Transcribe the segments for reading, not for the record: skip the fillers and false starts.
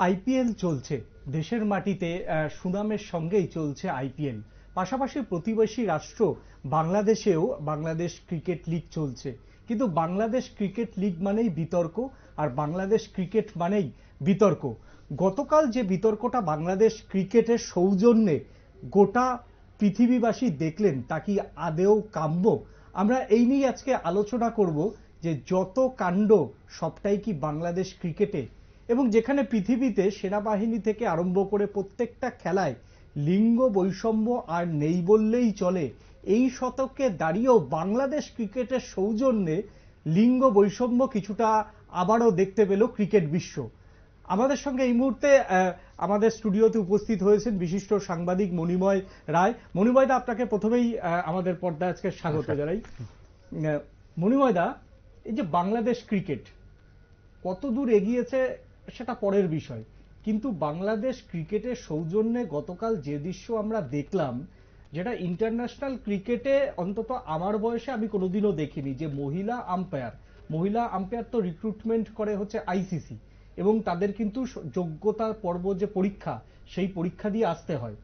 IPL চলছে দেশের মাটিতে সুনামের সঙ্গেই চলছে আইপিএল। পাশাপাশি প্রতিবেশী রাষ্ট্র বাংলাদেশেও বাংলাদেশ ক্রিকেট লিগ চলছে, কিন্তু বাংলাদেশ ক্রিকেট লিগ মানেই বিতর্ক, আর বাংলাদেশ ক্রিকেট মানেই বিতর্ক। গতকাল যে বিতর্কটা বাংলাদেশ ক্রিকেটের সৌজন্যে গোটা পৃথিবীবাসী দেখলেন, তা কি আদেও কাম্য? আমরা এই নিয়ে আজকে আলোচনা করব যে যত কাণ্ড সবটাই কি বাংলাদেশ ক্রিকেটে, এবং যেখানে পৃথিবীতে সেনাবাহিনী থেকে আরম্ভ করে প্রত্যেকটা খেলায় লিঙ্গ বৈষম্য আর নেই বললেই চলে, এই শতকে দাঁড়িয়েও বাংলাদেশ ক্রিকেটের সৌজন্যে লিঙ্গ বৈষম্য কিছুটা আবারও দেখতে পেল ক্রিকেট বিশ্ব। আমাদের সঙ্গে এই মুহূর্তে আমাদের স্টুডিওতে উপস্থিত হয়েছেন বিশিষ্ট সাংবাদিক মণিময় রায়। মণিময় দা, আপনাকে প্রথমেই আমাদের পর্দায় আজকে স্বাগত জানাই। মণিময় দা, এই যে বাংলাদেশ ক্রিকেট কত দূর এগিয়েছে সেটা পরের বিষয়, কিন্তু বাংলাদেশ ক্রিকেটের সৌজন্যে গতকাল যে দৃশ্য আমরা দেখলাম, যেটা ইন্টারন্যাশনাল ক্রিকেটে অন্তত আমার বয়সে আমি কোনোদিনও দেখিনি, যে মহিলা আম্পায়ার তো রিক্রুটমেন্ট করে হচ্ছে আইসিসি, এবং তাদের কিন্তু যোগ্যতার পর্ব যে পরীক্ষা, সেই পরীক্ষা দিয়ে আসতে হয়।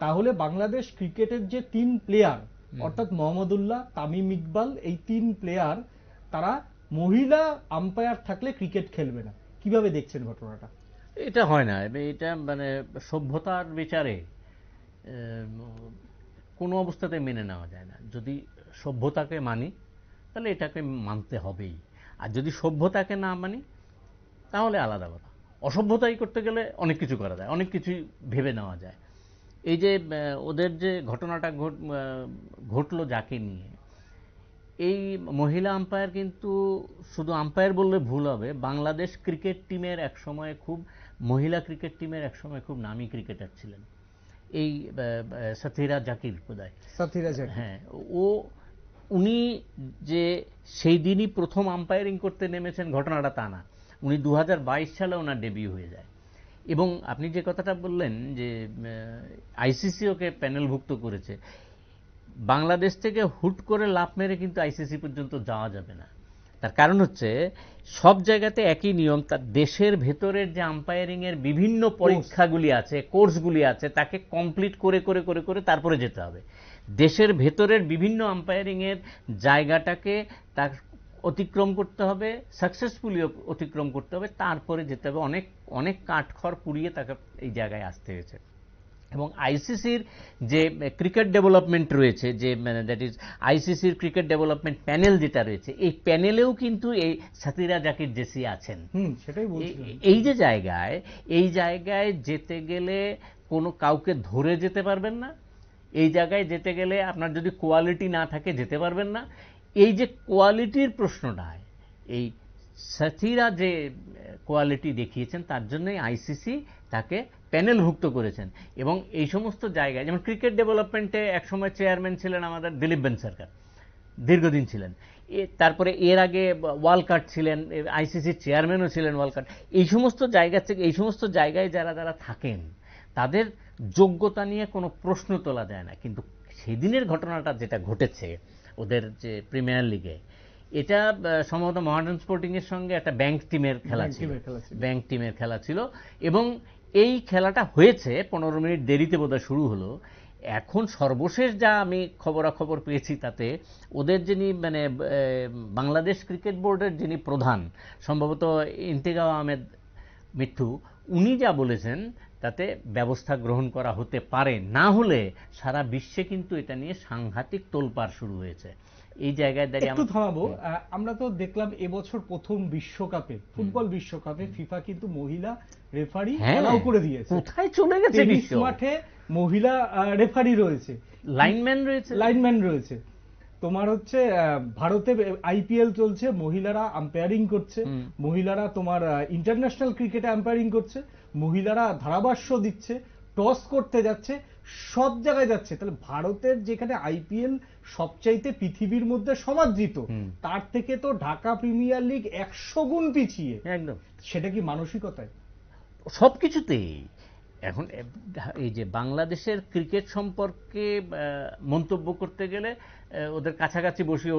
তাহলে বাংলাদেশ ক্রিকেটের যে 3 প্লেয়ার, অর্থাৎ মোহাম্মদুল্লাহ, তামিম ইকবাল, এই 3 প্লেয়ার, তারা মহিলা আম্পায়ার থাকলে ক্রিকেট খেলবে না। কিভাবে দেখছেন ঘটনাটা? এটা হয় না, এটা মানে সভ্যতার বিচারে কোনো অবস্থাতে মেনে নেওয়া যায় না। যদি সভ্যতাকে মানি তাহলে এটাকে মানতে হবেই, আর যদি সভ্যতাকে না মানি তাহলে আলাদা কথা। অসভ্যতাই করতে গেলে অনেক কিছু করা যায়, অনেক কিছুই ভেবে নেওয়া যায়। এই যে ওদের যে ঘটনাটা ঘটলো যাকে নিয়ে, এই মহিলা আম্পায়ার কিন্তু শুধু আম্পায়ার বললে ভুল হবে, বাংলাদেশ ক্রিকেট টিমের একসময় মহিলা ক্রিকেট টিমের একসময় খুব নামী ক্রিকেটার ছিলেন, এই সাথীরা জাকির বোধহয়। হ্যাঁ, উনি যে সেই দিনই প্রথম আম্পায়ারিং করতে নেমেছেন ঘটনাটা তা না, উনি 2022 সালে ওনার ডেবিউ হয়ে যায়। এবং আপনি যে কথাটা বললেন যে আইসিসি ওকে প্যানেলভুক্ত করেছে, বাংলাদেশ থেকে হুট করে লাফ মেরে কিন্তু আইসিসি পর্যন্ত যাওয়া যাবে না। তার কারণ হচ্ছে সব জায়গাতে একই নিয়ম, তার দেশের ভেতরের যে আম্পায়ারিং এর বিভিন্ন পরীক্ষাগুলি আছে, কোর্সগুলি আছে, তাকে কমপ্লিট করে করে করে করে তারপরে যেতে হবে। দেশের ভেতরের বিভিন্ন আম্পায়ারিং এর জায়গাটাকে তার অতিক্রম করতে হবে, সাকসেসফুলি অতিক্রম করতে হবে, তারপরে যেতে হবে। অনেক অনেক কাঠখড় পুড়িয়ে তাকে এই জায়গায় আসতে হয়েছে। এবং আইসিসির যে ক্রিকেট ডেভেলপমেন্ট রয়েছে, যে দ্যাট ইজ আইসিসির ক্রিকেট ডেভেলপমেন্ট প্যানেল যেটা রয়েছে, এই প্যানেলেও কিন্তু এই সাথীরা জাকির জেসি আছেন। এই যে এই জায়গায় যেতে গেলে কোনো কাউকে ধরে যেতে পারবেন না, এই জায়গায় যেতে গেলে আপনার যদি কোয়ালিটি না থাকে যেতে পারবেন না। এই যে কোয়ালিটির প্রশ্নটা, এই সাথীরা যে কোয়ালিটি দেখিয়েছেন, তার জন্যই আইসিসি তাকে প্যানেলভুক্ত করেছেন। এবং এই সমস্ত জায়গায়, যেমন ক্রিকেট ডেভেলপমেন্টে একসময় চেয়ারম্যান ছিলেন আমাদের দিলীপ বেন সরকার, দীর্ঘদিন ছিলেন। তারপরে এর আগে ওয়ালকাট ছিলেন, আইসিসির চেয়ারম্যানও ছিলেন ওয়ালকাট। এই সমস্ত জায়গা থেকে, এই সমস্ত জায়গায় যারা যারা থাকেন, তাদের যোগ্যতা নিয়ে কোনো প্রশ্ন তোলা যায় না। কিন্তু সেদিনের ঘটনাটা যেটা ঘটেছে ওদের যে প্রিমিয়ার লিগে, এটা সম্ভবত মহাডার্ন স্পোর্টিং এর সঙ্গে একটা ব্যাংক টিমের খেলা ছিল, এবং এই খেলাটা হয়েছে 15 মিনিট দেরিতে বোধহয় শুরু হলো। এখন সর্বশেষ যা আমি খবরাখবর পেয়েছি, তাতে ওদের যিনি বাংলাদেশ ক্রিকেট বোর্ডের যিনি প্রধান, সম্ভবত ইন্তেজাম আহমেদ মিঠু, উনি যা বলেছেন তাতে ব্যবস্থা গ্রহণ করা হতে পারে। না হলে সারা বিশ্বে কিন্তু এটা নিয়ে সাংঘাতিক তোলপাড় শুরু হয়েছে। এই জায়গায় দাঁড়িয়ে একটু থামাবো। আমরা তো দেখলাম এবছর প্রথম বিশ্বকাপে, ফুটবল বিশ্বকাপে, ফিফা কিন্তু মহিলা রেফারি অ্যালাউ করে দিয়েছে। কোথায় চলে গেছে? মাঠে মহিলা রেফারি রয়েছে, লাইনম্যান রয়েছে। তোমার হচ্ছে ভারতে আইপিএল চলছে, মহিলারা আম্পায়ারিং করছে, মহিলারা তোমার ইন্টারন্যাশনাল ক্রিকেটে আম্পায়ারিং করছে, মহিলারা ধারাভাষ্য দিচ্ছে, টস করতে যাচ্ছে, সব জায়গায় যাচ্ছে। তাহলে ভারতের যেখানে আইপিএল সবচাইতে পৃথিবীর মধ্যে সমাদৃত, তার থেকে তো ঢাকা প্রিমিয়ার লিগ 100 গুণ পিছিয়ে। একদম। সেটা কি মানসিকতায়? সবকিছুতেই। এখন এই যে বাংলাদেশের ক্রিকেট সম্পর্কে মন্তব্য করতে গেলে ওদের কাছাকাছি বসিয়ে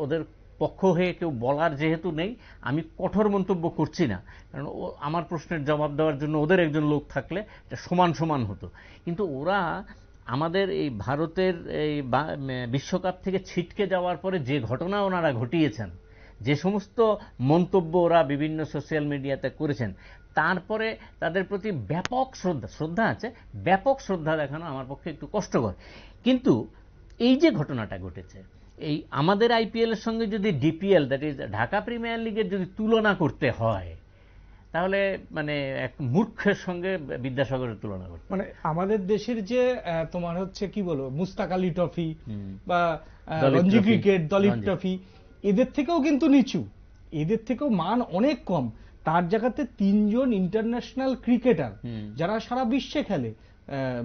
ওদের পক্ষ হয়ে কেউ বলার যেহেতু নেই, আমি কঠোর মন্তব্য করছি না, কারণ আমার প্রশ্নের জবাব দেওয়ার জন্য ওদের একজন লোক থাকলে এটা সমান সমান হতো। কিন্তু ওরা আমাদের এই ভারতের এই বিশ্বকাপ থেকে ছিটকে যাওয়ার পরে যে ঘটনা ওনারা ঘটিয়েছেন, যে সমস্ত মন্তব্য ওরা বিভিন্ন সোশ্যাল মিডিয়াতে করেছেন, তারপরে তাদের প্রতি ব্যাপক শ্রদ্ধা আছে, ব্যাপক শ্রদ্ধা দেখানো আমার পক্ষে একটু কষ্টকর। কিন্তু এই যে ঘটনাটা ঘটেছে, এই আমাদের আইপিএলের সঙ্গে যদি DPL, that is Dhaka premier লিগের যদি তুলনা করতে হয়, তাহলে মানে এক মূর্খের সঙ্গে বিদ্যাসাগরের তুলনা করতে, মানে আমাদের দেশের যে তোমার হচ্ছে কি বলবো মুস্তাক আলী ট্রফি বা রঞ্জি ক্রিকেট, দলীপ ট্রফি, এদের থেকেও কিন্তু নিচু, এদের থেকেও মান অনেক কম। তার জায়গাতে 3 জন ইন্টারন্যাশনাল ক্রিকেটার যারা সারা বিশ্বে খেলে,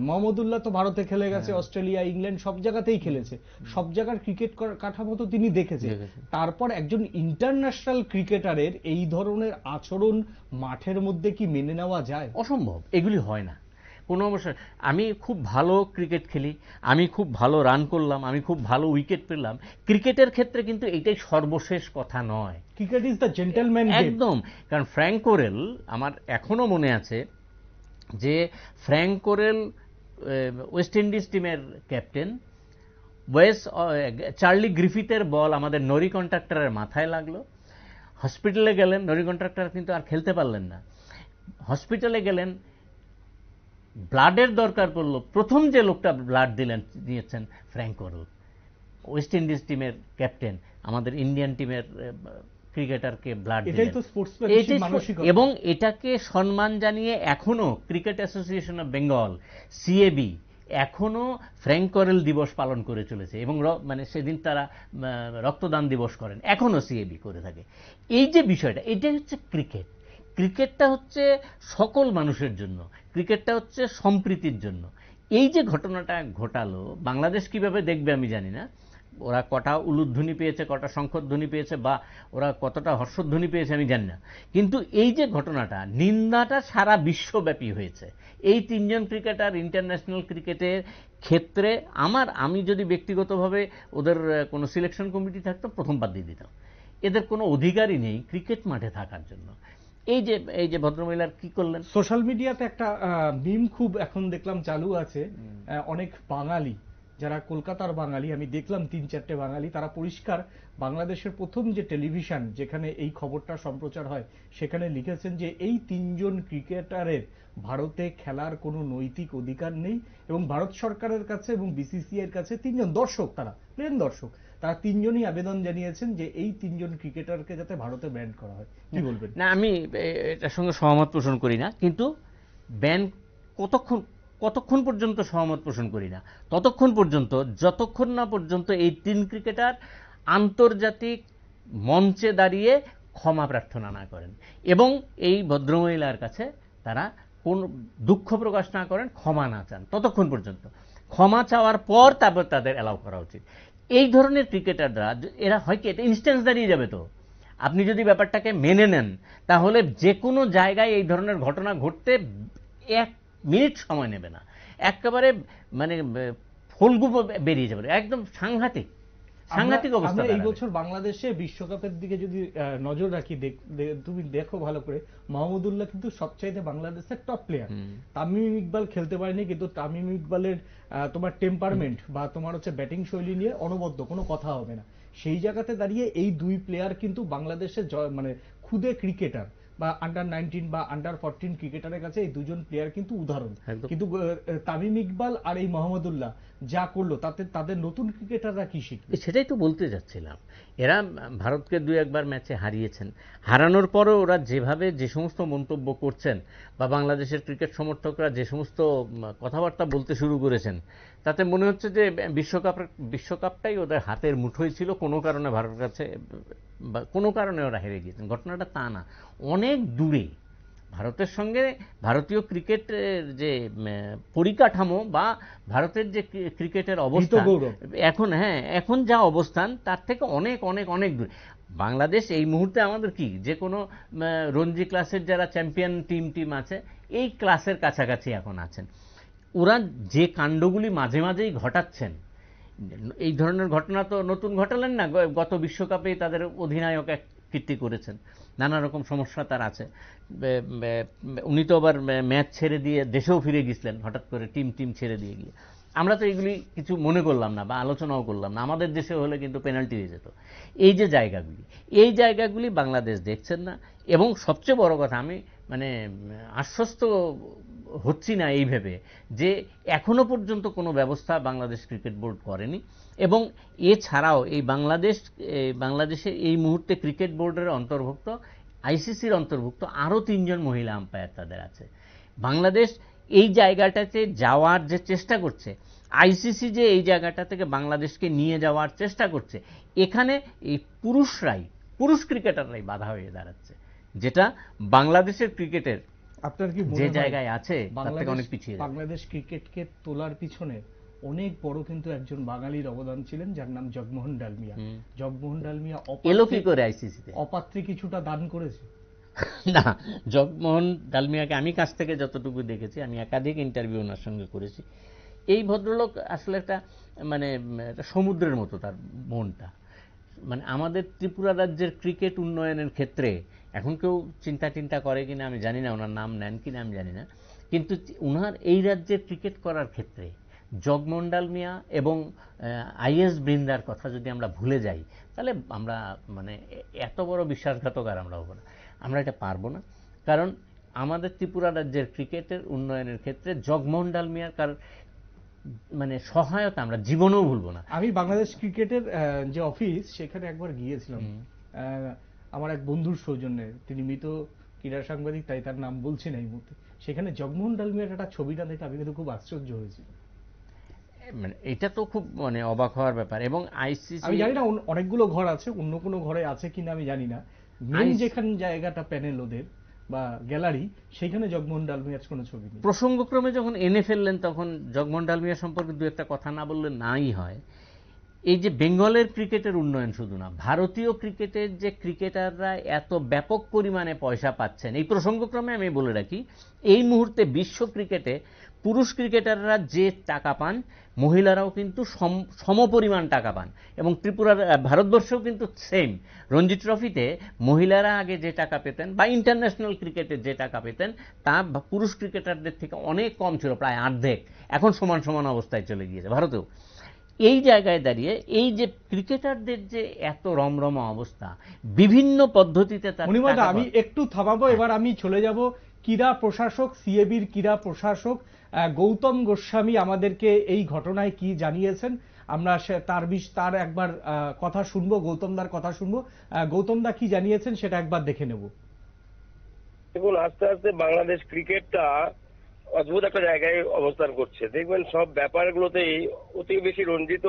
মোহাম্মদুল্লাহ তো ভারতে খেলে গেছে, অস্ট্রেলিয়া, ইংল্যান্ড সব জায়গাতেই খেলেছে, সব জায়গার ক্রিকেট কাঠামো তো তিনি দেখেছে। তারপর একজন ইন্টারন্যাশনাল ক্রিকেটারের এই ধরনের আচরণ মাঠের মধ্যে কি মেনে নেওয়া যায়? অসম্ভব, এগুলি হয় না কোনো অবস্থা। আমি খুব ভালো ক্রিকেট খেলি, আমি খুব ভালো রান করলাম, আমি খুব ভালো উইকেট পেলাম, ক্রিকেটের ক্ষেত্রে কিন্তু এটাই সর্বশেষ কথা নয়। Cricket is the gentleman game একদম। কারণ ফ্র্যাঙ্ক কোরেল, আমার এখনো মনে আছে যে ফ্র্যাঙ্ক কোরেল ওয়েস্ট ইন্ডিজ টিমের ক্যাপ্টেন, চার্লি গ্রিফিথের বল আমাদের নরি কন্ট্রাক্টরের মাথায় লাগলো, হসপিটালে গেলেন, নরি কন্ট্রাক্টর কিন্তু আর খেলতে পারলেন না, হসপিটালে গেলেন, ব্লাডের দরকার পড়লো, প্রথম যে লোকটা ব্লাড দিয়েছেন ফ্র্যাঙ্ক কোরেল, ওয়েস্ট ইন্ডিজ টিমের ক্যাপ্টেন, আমাদের ইন্ডিয়ান টিমের ক্রিকেটারকে ব্লাড দিলেন। এবং এটাকে সম্মান জানিয়ে এখনো cricket association of Bengal, CAB, এখনো ফ্র্যাঙ্ক কোরেল দিবস পালন করে চলেছে, এবং মানে সেদিন তারা রক্তদান দিবস করেন, এখনো সিএবি করে থাকে। এই যে বিষয়টা, এটাই হচ্ছে ক্রিকেট। ক্রিকেটটা হচ্ছে সকল মানুষের জন্য, ক্রিকেটটা হচ্ছে সম্প্রীতির জন্য। এই যে ঘটনাটা ঘটালো, বাংলাদেশ কিভাবে দেখবে আমি জানি না, ওরা কটা উলুধ্বনি পেয়েছে, কটা শঙ্খধ্বনি পেয়েছে, বা ওরা কতটা হর্ষধ্বনি পেয়েছে আমি জানি না, কিন্তু এই যে ঘটনাটা, নিন্দাটা সারা বিশ্বব্যাপী হয়েছে। এই 3 জন ক্রিকেটার ইন্টারন্যাশনাল ক্রিকেটের ক্ষেত্রে আমি যদি ব্যক্তিগতভাবে ওদের কোনো সিলেকশন কমিটি থাকতো, প্রথম বাদ দিয়ে দিতাম। এদের কোনো অধিকারই নেই ক্রিকেট মাঠে থাকার জন্য। এই যে ভদ্রমহিলার কি করলেন, সোশ্যাল মিডিয়াতে একটা মিম খুব এখন দেখলাম চালু আছে, অনেক বাঙালি যারা কলকাতার বাঙালি, আমি দেখলাম 3-4টে বাঙালি, তারা পরিষ্কার বাংলাদেশের প্রথম যে টেলিভিশন যেখানে এই খবরটা সম্প্রচার হয়, সেখানে লিখেছেন যে এই 3 জন ক্রিকেটারের ভারতে খেলার কোনো নৈতিক অধিকার নেই, এবং ভারত সরকারের কাছে এবং বিসিসিআই এর কাছে 3 জন দর্শক, তারা প্লেন দর্শক, তারা 3 জনই আবেদন জানিয়েছেন যে এই 3 জন ক্রিকেটারকে যাতে ভারতে ব্যান করা হয়। কি বলবেন? না, আমি এটার সঙ্গে সহমত পোষণ করি না, কিন্তু ব্যান কতক্ষণ পর্যন্ত সহমত পোষণ করি না, ততক্ষণ পর্যন্ত যতক্ষণ না পর্যন্ত এই 3 ক্রিকেটার আন্তর্জাতিক মঞ্চে দাঁড়িয়ে ক্ষমা প্রার্থনা না করেন, এবং এই ভদ্রমহিলার কাছে তারা কোন দুঃখ প্রকাশ না করেন, ক্ষমা না চান, ততক্ষণ পর্যন্ত। ক্ষমা চাওয়ার পর তারপর তাদের অ্যালাউ করা উচিত। এই ধরনের ক্রিকেটাররা, এরা হয় কি, এটা ইনস্ট্যান্স দাঁড়িয়ে যাবে। তো আপনি যদি ব্যাপারটাকে মেনে নেন, তাহলে যে কোনো জায়গায় এই ধরনের ঘটনা ঘটতে 1 মিনিট সময় নেবে না, একেবারে মানে ফলগু বেরিয়ে যাবে, একদম সাংঘাতিক অবস্থা। এই বছর বাংলাদেশে বিশ্বকাপের দিকে যদি নজর রাখি, তুমি দেখো ভালো করে, মোহাম্মদুল্লাহ কিন্তু সবচাইতে বাংলাদেশের টপ প্লেয়ার। তামিম ইকবাল খেলতে পারেনি, কিন্তু তামিম ইকবালের তোমার টেম্পারমেন্ট বা তোমার হচ্ছে ব্যাটিং শৈলী নিয়ে অনবদ্য, কোনো কথা হবে না। সেই জায়গাতে দাঁড়িয়ে এই 2 প্লেয়ার কিন্তু বাংলাদেশের মানে খুদে ক্রিকেটার বা আন্ডার-19 বা আন্ডার-14 ক্রিকেটারের কাছে এই 2 জন প্লেয়ার কিন্তু উদাহরণ। কিন্তু তামিম ইকবাল আর এই মোহাম্মদুল্লাহ যা করলো, তাতে তাদের নতুন ক্রিকেটাররা কি শিখবে? সেটাই তো বলতে যাচ্ছিলাম। এরা ভারতকে 2-1 ম্যাচে হারিয়েছেন, হারানোর পরও ওরা যেভাবে যে সমস্ত মন্তব্য করছেন, বা বাংলাদেশের ক্রিকেট সমর্থকরা যে সমস্ত কথাবার্তা বলতে শুরু করেছেন, তাতে মনে হচ্ছে যে বিশ্বকাপটাই ওদের হাতের মুঠোয় ছিল, কোনো কারণে ভারতের কাছে বা কোনো কারণে ওরা হেরে গিয়েছেন। ঘটনাটা তা না, অনেক দূরে। ভারতের সঙ্গে ভারতীয় ক্রিকেটের যে পরিকাঠামো বা ভারতের যে ক্রিকেটের অবস্থান এখন যা অবস্থান, তার থেকে অনেক অনেক অনেক দূরে। বাংলাদেশ এই মুহূর্তে আমাদের কি, যে কোনো রঞ্জি ক্লাসের যারা চ্যাম্পিয়ন টিম আছে, এই ক্লাসের কাছাকাছি এখন আছেন। ওরা যে কাণ্ডগুলি মাঝে মাঝেই ঘটাচ্ছেন, এই ধরনের ঘটনা তো নতুন ঘটালেন না, গত বিশ্বকাপেই তাদের অধিনায়ক এক কীর্তি করেছেন, নানা রকম সমস্যা তার আছে। উনি তো আবার ম্যাচ ছেড়ে দিয়ে দেশেও ফিরে গেছিলেন হঠাৎ করে, টিম ছেড়ে দিয়ে গিয়ে। আমরা তো এগুলি কিছু মনে করলাম না বা আলোচনাও করলাম না, আমাদের দেশে হলে কিন্তু পেনাল্টি হয়ে যেত। এই জায়গাগুলি বাংলাদেশ দেখছেন না। এবং সবচেয়ে বড় কথা, আমি মানে আশ্বস্ত হচ্ছি না এই ভেবে যে এখনো পর্যন্ত কোনো ব্যবস্থা বাংলাদেশ ক্রিকেট বোর্ড করেনি। এবং এছাড়াও এই বাংলাদেশে এই মুহূর্তে ক্রিকেট বোর্ডের অন্তর্ভুক্ত, আইসিসির অন্তর্ভুক্ত আরও 3 জন মহিলা আম্পায়ার তাদের আছে। বাংলাদেশ এই জায়গাটাতে যাওয়ার যে চেষ্টা করছে, আইসিসি যে এই জায়গাটা থেকে বাংলাদেশকে নিয়ে যাওয়ার চেষ্টা করছে, এখানে এই পুরুষ ক্রিকেটাররাই বাধা হয়ে দাঁড়াচ্ছে, যেটা বাংলাদেশের ক্রিকেটের আপনার কি যে জায়গায় আছে তার থেকে অনেক পিছিয়ে। বাংলাদেশ ক্রিকেটকে তোলার পিছনে অনেক বড় কিন্তু একজন বাঙালির অবদান ছিলেন, যার নাম জগমোহন ডালমিয়া। জগমোহন ডালমিয়া এলো কি করে আইসিসিতে? অপাত্রে কিছুটা দান করেছে না, জগমোহন ডালমিয়াকে আমি কাছ থেকে যতটুকু দেখেছি, আমি একাধিক ইন্টারভিউ ওনার সঙ্গে করেছি, এই ভদ্রলোক আসলে একটা মানে সমুদ্রের মতো তার মনটা। মানে আমাদের ত্রিপুরা রাজ্যের ক্রিকেট উন্নয়নের ক্ষেত্রে এখন কেউ চিন্তা করে কিনা আমি জানি না, ওনার নাম নেন কিনা আমি জানি না, কিন্তু ওনার এই রাজ্যের ক্রিকেট করার ক্ষেত্রে জগমোহন ডালমিয়া এবং আইএস বৃন্দার কথা যদি আমরা ভুলে যাই, তাহলে আমরা মানে এত বড় বিশ্বাসঘাতক আর আমরা হবো না, আমরা এটা পারবো না। কারণ আমাদের ত্রিপুরা রাজ্যের ক্রিকেটের উন্নয়নের ক্ষেত্রে জগমোহন ডালমিয়ার মানে সহায়তা আমরা জীবনেও ভুলবো না। আমি বাংলাদেশ ক্রিকেটের যে অফিস, সেখানে একবার গিয়েছিলাম আমার এক বন্ধুর সৌজন্যে, তিনি মৃত ক্রীড়া সাংবাদিক, তাই তার নাম বলছি না এই মুহূর্তে। সেখানে জগমোহন ডালমিয়ার একটা ছবিটা দেখে আমি কিন্তু খুব আশ্চর্য হয়েছি। মানে এটা তো খুব মানে অবাক হওয়ার ব্যাপার। এবং আইসিসি, আমি জানি না অনেকগুলো ঘর আছে, অন্য কোনো ঘরে আছে কিনা আমি জানি না, মেন যেখানে জায়গাটা প্যানেল ওদের বা গ্যালারি, সেখানে জগমোহন ডালমিয়ার কোনো ছবি নেই। প্রসঙ্গক্রমে যখন এনে ফেললেন তখন জগমোহন ডালমিয়া সম্পর্কে দু একটা কথা না বললে নাই হয়। এই যে বেঙ্গলের ক্রিকেটের উন্নয়ন শুধু না, ভারতীয় ক্রিকেটের যে ক্রিকেটাররা এত ব্যাপক পরিমাণে পয়সা পাচ্ছেন, এই প্রসঙ্গক্রমে আমি বলে রাখি, এই মুহূর্তে বিশ্ব ক্রিকেটে পুরুষ ক্রিকেটাররা যে টাকা পান, মহিলারাও কিন্তু সমপরিমাণ টাকা পান। এবং ভারতবর্ষেও কিন্তু সেম। রঞ্জি ট্রফিতে মহিলারা আগে যে টাকা পেতেন বা ইন্টারন্যাশনাল ক্রিকেটে যে টাকা পেতেন, তা পুরুষ ক্রিকেটারদের থেকে অনেক কম ছিল, প্রায় অর্ধেক। এখন সমান সমান অবস্থায় চলে গিয়েছে ভারতেও। এই জায়গায় দাঁড়িয়ে এই যে ক্রিকেটারদের যে এত রমরমা অবস্থা, বিভিন্ন পদ্ধতিতে তার, আমি একটু থামাবো, এবার আমি চলে যাব ক্রীড়া প্রশাসক, সিএবির ক্রীড়া প্রশাসক গৌতম গোস্বামী আমাদেরকে এই ঘটনায় কি জানিয়েছেন, আমরা তার একবার কথা শুনবো, গৌতমদার কথা শুনবো। গৌতমদা কি জানিয়েছেন সেটা একবার দেখে নেব। দেখুন, আস্তে আস্তে বাংলাদেশ ক্রিকেটটা অদ্ভুত একটা জায়গায় অবস্থান করছে। দেখবেন সব ব্যাপারগুলোতেই অতি বেশি রঞ্জিত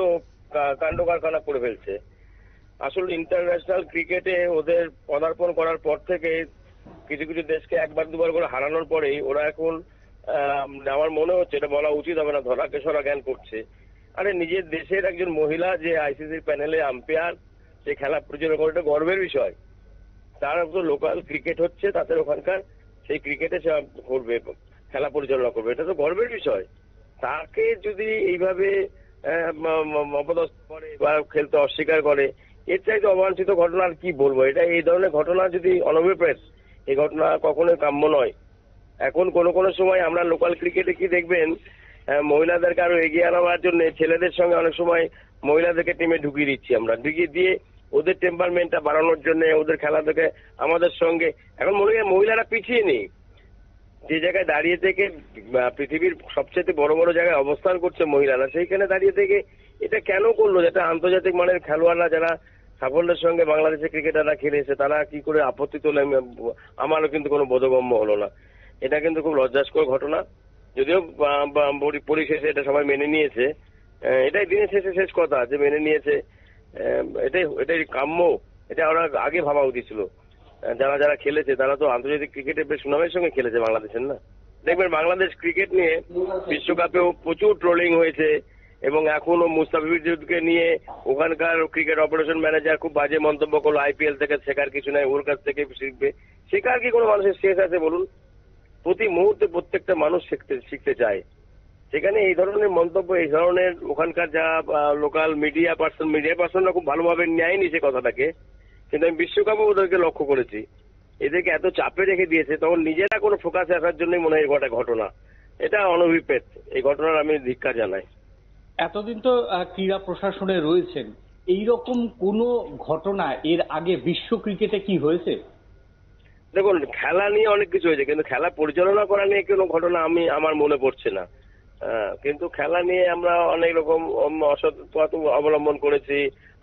কাণ্ড কারখানা করে ফেলছে। আসলে ইন্টারন্যাশনাল ক্রিকেটে ওদের পদার্পণ করার পর থেকে কিছু কিছু দেশকে একবার দুবার করে হারানোর পরেই ওরা এখন আমার মনে হচ্ছে, এটা বলা উচিত হবে না, ধরা কেশরা জ্ঞান করছে। আরে নিজের দেশের একজন মহিলা যে আইসিসির প্যানেলে আম্পায়ার, সে খেলা পরিচালনা করে, এটা গর্বের বিষয়। তার লোকাল ক্রিকেট হচ্ছে, তাদের ওখানকার সেই ক্রিকেটে সে করবে, খেলা পরিচালনা করবে, এটা তো গর্বের বিষয়। তাকে যদি এইভাবে অপদস্থ করে বা খেলতে অস্বীকার করে, এর চাইতে অবাঞ্ছিত ঘটনা আর কি বলবো। এটা এই ধরনের ঘটনা যদি অনভিপ্রেত, এই ঘটনা কখনোই কাম্য নয়। এখন কোনো সময় আমরা লোকাল ক্রিকেটে কি দেখবেন, মহিলাদেরকে আরো এগিয়ে আনার জন্য ছেলেদের সঙ্গে অনেক সময় মহিলাদেরকে টিমে ঢুকিয়ে দিচ্ছি আমরা, ঢুকিয়ে দিয়ে ওদের টেম্পারমেন্টটা বাড়ানোর জন্য, ওদের খেলা থেকে আমাদের সঙ্গে। এখন মনে হয় মহিলারা পিছিয়ে নেই, যে জায়গায় দাঁড়িয়ে থেকে পৃথিবীর সবচেয়ে বড় বড় জায়গায় অবস্থান করছে মহিলারা, সেইখানে দাঁড়িয়ে থেকে এটা কেন করলো? যেটা আন্তর্জাতিক মানের খেলোয়াড়রা যারা সাফল্যের সঙ্গে বাংলাদেশের ক্রিকেটাররা খেলেছে, তারা কি করে আপত্তি তোলে, আমারও কিন্তু কোনো বোধগম্য হলো না। এটা কিন্তু খুব লজ্জাস্কর ঘটনা। যদিও পরিশেষে এটা সবাই মেনে নিয়েছে, এটাই দিনের শেষে শেষ কথা, যে মেনে নিয়েছে, এটাই কাম্য। এটা ওরা আগে ভাবা উচিত ছিল। যারা খেলেছে তারা তো আন্তর্জাতিক ক্রিকেটে বেশ সুনামের সঙ্গে খেলেছে বাংলাদেশের, না? দেখবেন বাংলাদেশ ক্রিকেট নিয়ে বিশ্বকাপেও প্রচুর ট্রোলিং হয়েছে, এবং এখনো মুস্তাফিজুরকে নিয়ে ওখানকার ক্রিকেট অপারেশন ম্যানেজার খুব বাজে মন্তব্য করলো, আইপিএল থেকে শেখার কিছু নাই, ওর কাছ থেকে শিখবে। শেখার কি কোনো মানুষের শেষ আছে বলুন? প্রতি মুহূর্তে প্রত্যেকটা মানুষ শিখতে চায়, সেখানে এই ধরনের মন্তব্য, এই ধরনের ওখানকার যা লোকাল মিডিয়া পার্সনরা খুব ভালোভাবে নেয়নি সে কথাটাকে। কিন্তু আমি বিশ্বকাপে ওদেরকে লক্ষ্য করেছি, এদেরকে এত চাপে রেখে দিয়েছে, তখন নিজেরা কোনো ফোকাসে আসার জন্যই মনে হয় ঘটনা। এটা অনভিপ্রেত, এই ঘটনার আমি ধিক্কার জানাই। এতদিন তো ক্রীড়া প্রশাসনে রয়েছেন, এইরকম কোনো ঘটনা এর আগে বিশ্ব ক্রিকেটে কি হয়েছে? দেখুন, খেলা নিয়ে অনেক কিছু হয়েছে, কিন্তু খেলা পরিচালনা করা নিয়ে কোনো ঘটনা আমার মনে পড়ছে না। কিন্তু খেলা নিয়ে আমরা অনেক রকম অসততা অবলম্বন করেছি,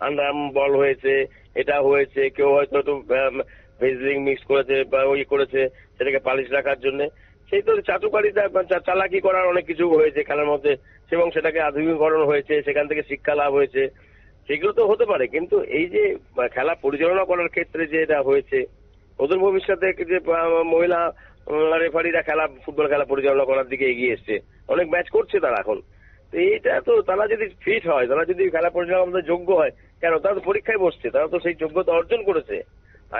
আন্ডারআর্ম বল হয়েছে, এটা হয়েছে, কেউ হয়তো একটু ভেজলিং মিক্স করেছে বা ওই করেছে সেটাকে পালিশ রাখার জন্য, সেই তো চাটুকারিতা চালাকি করার অনেক কিছু হয়েছে খেলার মধ্যে, এবং সেটাকে আধুনিকীকরণ হয়েছে, সেখান থেকে শিক্ষা লাভ হয়েছে, সেগুলো তো হতে পারে। কিন্তু এই যে খেলা পরিচালনা করার ক্ষেত্রে যে এটা হয়েছে, ওদের ভবিষ্যতে যে মহিলা রেফারিরা ফুটবল খেলা পরিচালনা করার দিকে এগিয়ে এসছে, অনেক ম্যাচ করছে তারা এখন। তো এইটা তো তারা যদি ফিট হয়, তারা যদি খেলা পরিচালনার যোগ্য হয়, কেন তারা তো পরীক্ষায় বসছে, তারা তো সেই যোগ্যতা অর্জন করেছে,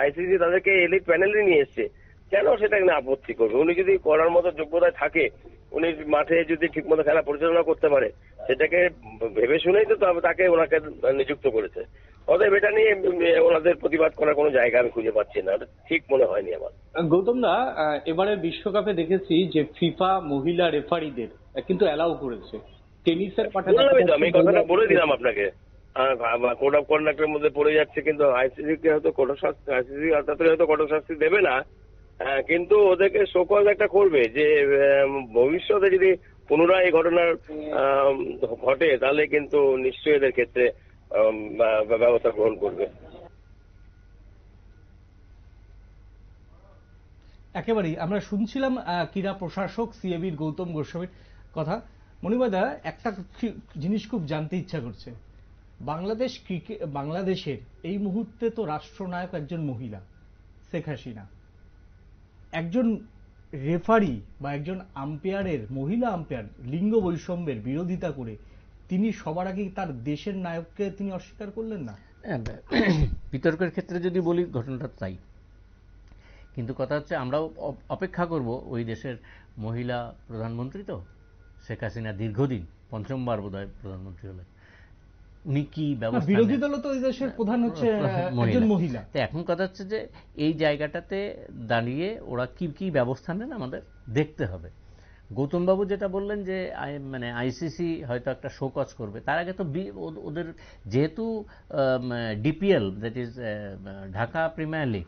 আইসিসি তাদেরকে এলিট প্যানেলে নিয়ে এসছে, কেন সেটা নিয়ে আপত্তি করবে? উনি যদি করার মতো যোগ্যতায় থাকে, উনি মাঠে যদি ঠিকমতো খেলা পরিচালনা করতে পারে, সেটাকে ভেবে শুনেই তো তাকে ওনাকে নিযুক্ত করেছে। অতএব এটা নিয়ে ওনাদের প্রতিবাদ করার কোনো জায়গা আমি খুঁজে পাচ্ছি না, ঠিক মনে হয়নি আমার। গৌতম দা, এবারে বিশ্বকাপে দেখেছি যে ফিফা মহিলা রেফারিদের কিন্তু অ্যালাউ করেছে। টেনিসের আমি কথাটা বলে দিলাম আপনাকে, কোড অফ কন্ডাক্টের মধ্যে পড়ে যাচ্ছে, কিন্তু আইসিসি হয়তো কঠোর শাস্তি দেবে না, কিন্তু ওদেরকে শোকজ একটা করবে যে ভবিষ্যতে যদি পুনরায় এই ঘটনার ঘটে, তাহলে কিন্তু নিশ্চয়ই এদের ক্ষেত্রে ব্যবস্থা গ্রহণ করবে। একেবারেই আমরা শুনছিলাম ক্রীড়া প্রশাসক সিএবির গৌতম গোস্বামীর কথা। মণিময়দা, একটা জিনিস খুব জানতে ইচ্ছা করছে, বাংলাদেশের এই মুহূর্তে তো রাষ্ট্রনায়ক একজন মহিলা, শেখ হাসিনা। একজন রেফারি বা একজন আম্পায়ারের, মহিলা আম্পায়ার, লিঙ্গ বৈষম্যের বিরোধিতা করে তিনি সবার আগে তার দেশের নায়ককে তিনি অস্বীকার করলেন না? বিতর্কের ক্ষেত্রে যদি বলি ঘটনাটা তাই, কিন্তু কথা হচ্ছে আমরাও অপেক্ষা করব ওই দেশের মহিলা প্রধানমন্ত্রী, তো শেখ হাসিনা দীর্ঘদিন পঞ্চমবার বোধহয় প্রধানমন্ত্রী হলেন, উনি কি ব্যবস্থা, বিরোধী দল তো এই দেশের প্রধান হচ্ছে একজন মহিলা। তো এখন কথা হচ্ছে যে এই জায়গাটাতে দাঁড়িয়ে ওরা কি কি ব্যবস্থা নেন আমাদের দেখতে হবে। গৌতম বাবু যেটা বললেন যে মানে আইসিসি হয়তো একটা শোকজ করবে, তার আগে তো ওদের যেহেতু DPL, that is Dhaka premier league,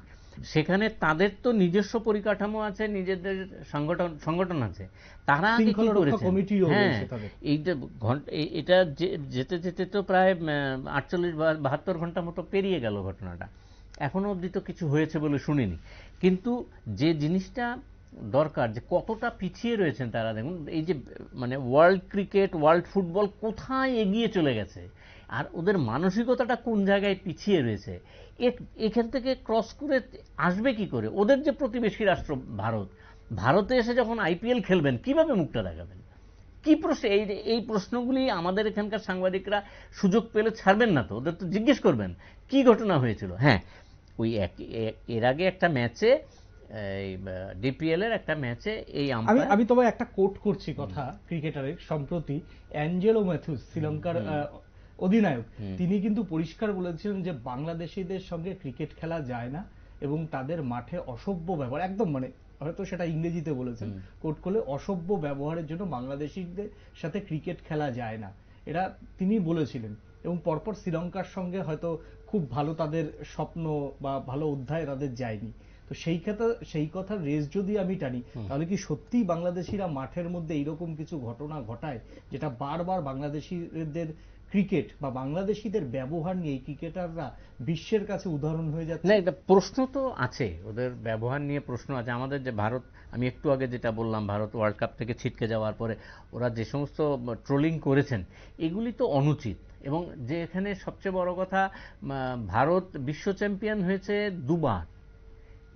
সেখানে তাদের তো নিজস্ব পরিকাঠামো আছে, নিজেদের সংগঠন আছে, তারা আগে কি করেছে। হ্যাঁ, এটা যেতে যেতে তো প্রায় 48-72 ঘন্টা মতো পেরিয়ে গেল ঘটনাটা, এখনো অবধি তো কিছু হয়েছে বলে শুনিনি। কিন্তু যে জিনিসটা দরকার, যে কতটা পিছিয়ে রয়েছেন তারা, দেখুন এই যে মানে ওয়ার্ল্ড ক্রিকেট, ওয়ার্ল্ড ফুটবল কোথায় এগিয়ে চলে গেছে, আর ওদের মানসিকতাটা কোন জায়গায় পিছিয়ে রয়েছে, এখান থেকে ক্রস করে আসবে কি করে? ওদের যে প্রতিবেশী রাষ্ট্র ভারতে এসে যখন আইপিএল খেলবেন, কিভাবে মুখটা দেখাবেন? কি প্রশ্ন? এই প্রশ্নগুলি আমাদের এখানকার সাংবাদিকরা সুযোগ পেলে ছাড়বেন না, তো ওদের তো জিজ্ঞেস করবেন কি ঘটনা হয়েছিল। হ্যাঁ, ওই এর আগে একটা ম্যাচে, ডিপিএল এর একটা ম্যাচে এই আমি তোমায় একটা কোট করছি কথা ক্রিকেটারের, সম্প্রতি অ্যাঞ্জেলো ম্যাথুস, শ্রীলঙ্কার অধিনায়ক, তিনি কিন্তু পরিষ্কার বলেছিলেন যে বাংলাদেশিদের সঙ্গে ক্রিকেট খেলা যায় না এবং তাদের মাঠে অসভ্য ব্যবহার, একদম মানে হয়তো সেটা ইংরেজিতে বলেছেন, কোট করলে অসভ্য ব্যবহারের জন্য বাংলাদেশিদের সাথে ক্রিকেট খেলা যায় না, এটা তিনি বলেছিলেন। এবং পরপর শ্রীলঙ্কার সঙ্গে হয়তো খুব ভালো তাদের স্বপ্ন বা ভালো অধ্যায় তাদের যায়নি। তো সেই কথার রেস যদি আমি টানি, তাহলে কি সত্যিই বাংলাদেশিরা মাঠের মধ্যে এইরকম কিছু ঘটনা ঘটায় যেটা বারবার বাংলাদেশিদের ক্রিকেট বা বাংলাদেশিদের ব্যবহার নিয়ে ক্রিকেটাররা বিশ্বের কাছে উদাহরণ হয়ে যাচ্ছে? না, এটা প্রশ্ন তো আছে, ওদের ব্যবহার নিয়ে প্রশ্ন আছে। আমাদের যে ভারত, আমি একটু আগে যেটা বললাম, ভারত ওয়ার্ল্ড কাপ থেকে ছিটকে যাওয়ার পরে ওরা যে সমস্ত ট্রোলিং করেছেন, এগুলি তো অনুচিত। এবং যে এখানে সবচেয়ে বড় কথা, ভারত বিশ্ব চ্যাম্পিয়ন হয়েছে দুবার,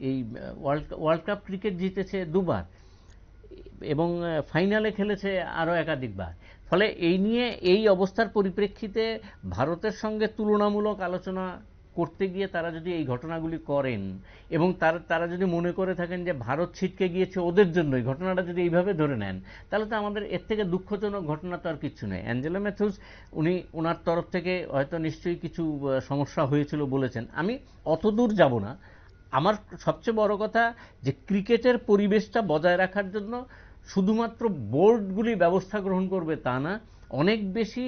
এই ওয়ার্ল্ড কাপ ক্রিকেট জিতেছে দুবার, এবং ফাইনালে খেলেছে আরও একাধিকবার। ফলে এই নিয়ে এই অবস্থার পরিপ্রেক্ষিতে ভারতের সঙ্গে তুলনামূলক আলোচনা করতে গিয়ে তারা যদি এই ঘটনাগুলি করেন এবং তারা যদি মনে করে থাকেন যে ভারত ছিটকে গিয়েছে ওদের জন্যই, ঘটনাটা যদি এইভাবে ধরে নেন, তাহলে তো আমাদের এর থেকে দুঃখজনক ঘটনা তো আর কিছু নেই। অ্যাঞ্জেলা ম্যাথিউস ওনার তরফ থেকে হয়তো নিশ্চয়ই কিছু সমস্যা হয়েছিল বলেছেন, আমি অত দূর যাব না। আমার সবচেয়ে বড় কথা যে ক্রিকেটের পরিবেশটা বজায় রাখার জন্য শুধুমাত্র বোর্ডগুলি ব্যবস্থা গ্রহণ করবে তা না, অনেক বেশি